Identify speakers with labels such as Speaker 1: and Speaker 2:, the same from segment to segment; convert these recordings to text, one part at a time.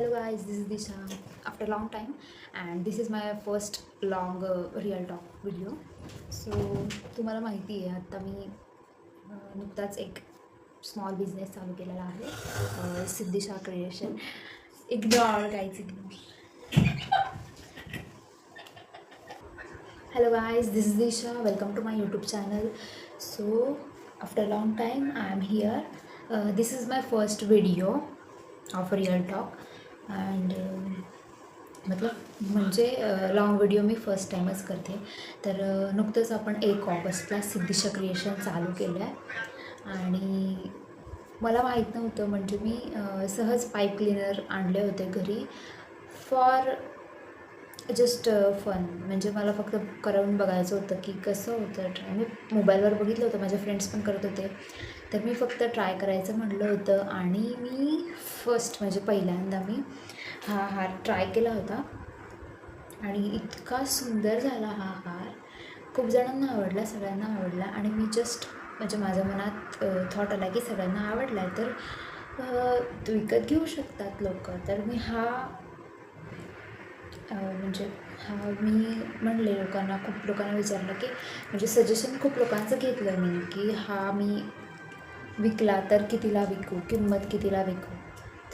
Speaker 1: Hello guys, this is Disha after a long time and this is my first long real talk video. So तुम्हाला माहिती आहे आता मी नुकताच एक small business चालू केलेला आहे Siddhisha creation. Ignore guys ignore. Hello guys, this is Disha. Welcome to my YouTube channel. So after a long time I am here. This is my first video of real talk and मतलब म्हणजे long video मी first टाईमच करते. तर नुकतंच आपण 1 ऑगस्टला सिद्धीशा creation चालू केलं आहे आणि मला माहीत नव्हतं. म्हणजे मी सहज पाईप क्लीनर आणले होते घरी फॉर जस्ट फन. म्हणजे मला फक्त करून बघायचं होतं की कसं होतं. मी मोबाईलवर बघितलं होतं, माझे फ्रेंड्स पण करत होते, तर मी फक्त ट्राय करायचं म्हणलं होतं आणि मी फर्स्ट म्हणजे पहिल्यांदा मी हा हार ट्राय केला होता आणि इतका सुंदर झाला हा हार. खूप जणांना आवडला, सगळ्यांना आवडला आणि मी जस्ट म्हणजे माझ्या मनात थॉट आला की सगळ्यांना आवडला आहे तर विकत घेऊ शकतात लोक. तर मी हा म्हणजे मी म्हणले लोकांना, खूप लोकांना विचारलं की म्हणजे सजेशन खूप लोकांचं घेतलं मी की हा मी विकला तर कितीला विकू, किंमत कितीला विकू.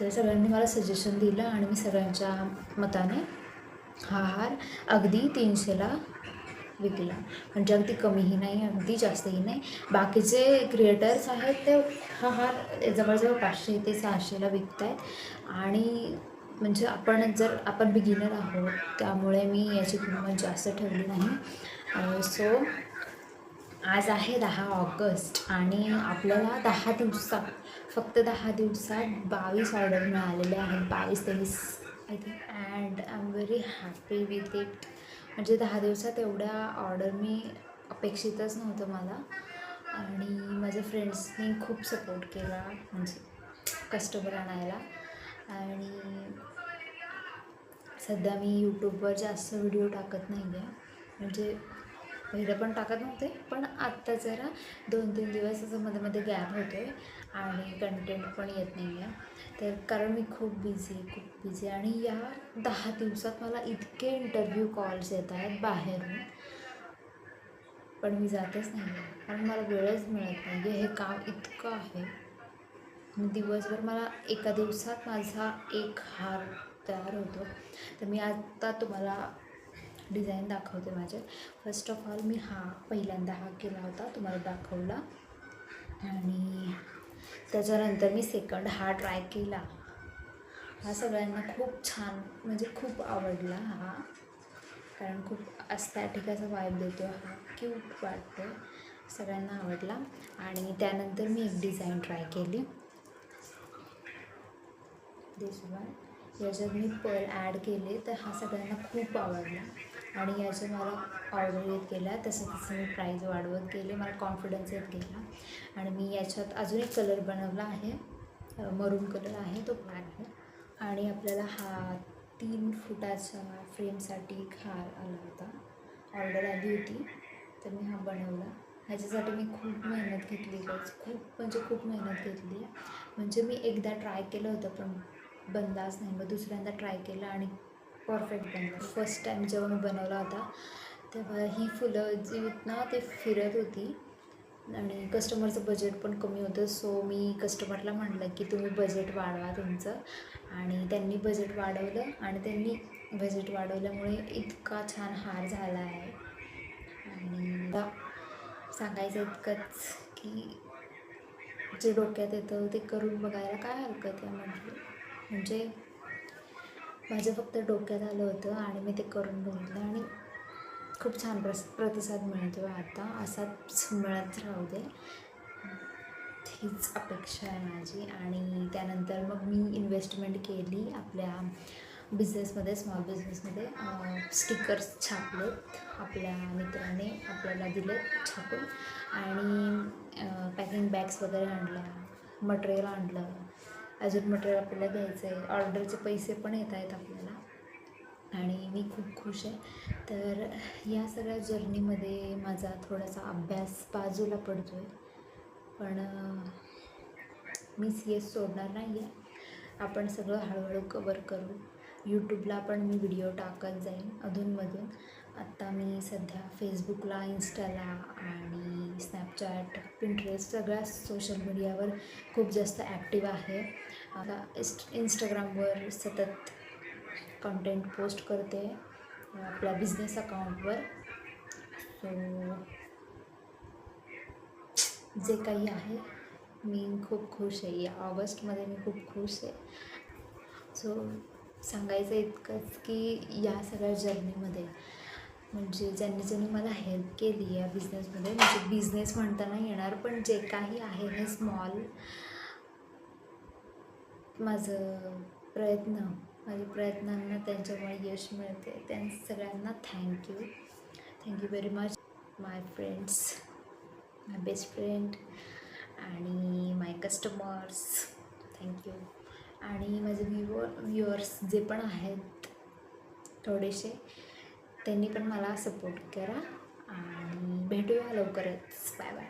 Speaker 1: तर सगळ्यांनी मला सजेशन दिलं आणि मी सगळ्यांच्या मताने हा हार अगदी 300ला विकला. म्हणजे अगदी कमीही नाही, अगदी जास्तही नाही. बाकीचे क्रिएटर्स आहेत ते हा हार जवळजवळ 500 ते 600ला विकत आहेत आणि म्हणजे आपण बिगिनर आहोत त्यामुळे मी याची किंमत जास्त ठेवली नाही. सो आज आहे 10 ऑगस्ट आणि आपल्याला 10 दिवसात, फक्त 10 दिवसात 22 ऑर्डर मिळालेले आहेत. 22-23 I think and I am very happy with it. म्हणजे 10 दिवसात एवढ्या ऑर्डर मी अपेक्षितच नव्हतं मला. आणि माझ्या फ्रेंड्सनी खूप सपोर्ट केला म्हणजे कस्टमर आणायला. आणि सध्या मी यूट्यूबवर जास्त व्हिडिओ टाकत नाही आहे. म्हणजे पहिलं पण टाकत नव्हते, पण आत्ता जरा 2-3 दिवस असं मध्ये गॅप होतो आहे आणि कंटेंट पण येत नाही आहे. तर कारण मी खूप बिझी आणि या 10 दिवसात मला इतके इंटरव्ह्यू कॉल्स येत आहेत बाहेरून, पण मी जातच नाही आहे कारण मला वेळच मिळत नाही आहे. हे काम इतकं आहे. दिवसभर मला एका दिवसात माझा एक हार तयार होतो. तर मी आता तुम्हाला डिझाईन दाखवते माझे. फर्स्ट ऑफ ऑल मी पहिल्यांदा हा केला होता, तुम्हाला दाखवला आणि त्याच्यानंतर मी सेकंड हा ट्राय केला. हा सगळ्यांना खूप छान म्हणजे खूप आवडला हा, कारण खूप ॲस्थेटिक असा वाईब देतो हा, क्यूट वाटतो, सगळ्यांना आवडला. आणि त्यानंतर मी एक डिझाईन ट्राय केली, दिस वन. याच्यात मी पर्ल ॲड केले तर हा सगळ्यांना खूप आवडला आणि याच्या मला ऑर्डर येत गेल्या. तसं मी प्राईज वाढवत गेले, मला कॉन्फिडन्स येत गेला. आणि मी याच्यात अजून एक कलर बनवला आहे, मरून कलर आहे, तो ब्लॅक आहे. आणि आपल्याला हा 3 फुटाच्या फ्रेमसाठी एक हार आला होता, ऑर्डर आली होती, तर मी हा बनवला. ह्याच्यासाठी मी खूप मेहनत घेतली खूप म्हणजे खूप मेहनत घेतली. म्हणजे मी एकदा ट्राय केलं होतं पण बनलाच नाही. मग दुसऱ्यांदा ट्राय केलं आणि परफेक्ट बनलं. फर्स्ट टाईम जेव्हा मी बनवला होता तेव्हा ही फुलं जी आहेत ना ते फिरत होती आणि कस्टमरचं बजेट पण कमी होतं. सो मी कस्टमरला म्हटलं की तुम्ही बजेट वाढवा तुमचं, आणि त्यांनी बजेट वाढवलं आणि त्यांनी बजेट वाढवल्यामुळे इतका छान हार झाला आहे. आणि सांगायचं इतकंच की जे डोक्यात येतं ते करून बघायला काय हरकत आहे. म्हणजे माझ्या फक्त डोक्यात आलं होतं आणि मी ते करून बघितलं आणि खूप छान प्रतिसाद मिळतो आहे. आता असाच मिळत राहू दे, हीच अपेक्षा आहे माझी. आणि त्यानंतर मग मी इन्व्हेस्टमेंट केली आपल्या बिझनेसमध्ये, स्मॉल बिझनेसमध्ये. स्टिकर्स छापलेत, आपल्या मित्राने आपल्याला दिले छापून, आणि पॅकिंग बॅग्स वगैरे आणल्या, मटेरियल आणलं, अजून मटेरियल आपल्याला घ्यायचं आहे, ऑर्डरचे पैसे पण येत आहेत आपल्याला आणि मी खूप खुश आहे. तर या सगळ्या जर्नीमध्ये माझा थोडासा अभ्यास बाजूला पडतो आहे, पण मी CS सोडणार नाही आहे. आपण सगळं हळूहळू कवर करू. यूट्यूबला पण मी व्हिडिओ टाकत जाईन अधूनमधून. आत्ता मी सध्या फेसबुकला, इंस्टाला आणि स्नॅपचॅट, पिंटरेस्ट सगळ्या सोशल मीडियावर खूप जास्त ॲक्टिव्ह आहे. आता इंस्टाग्रामवर सतत कंटेंट पोस्ट करते आपल्या बिझनेस अकाउंटवर. सो जे काही आहे मी खूप खुश आहे. या ऑगस्टमध्ये मी खूप खुश आहे. सो सांगायचं इतकंच की या सगळ्या जर्नीमध्ये म्हणजे ज्यांनी मला हेल्प केली या बिझनेसमध्ये, म्हणजे बिझनेस म्हणता नाही येणार, पण जे काही आहे हे स्मॉल माझ्या प्रयत्नांना त्यांच्यामुळे यश मिळते. त्या सगळ्यांना थँक्यू व्हेरी मच. माय फ्रेंड्स, माय बेस्ट फ्रेंड आणि माय कस्टमर्स, थँक्यू. आणि माझे व्ह्युअर्स जे पण आहेत थोडेसे, त्यांनी पण मला सपोर्ट करा आणि भेटूया लवकरच. Bye bye.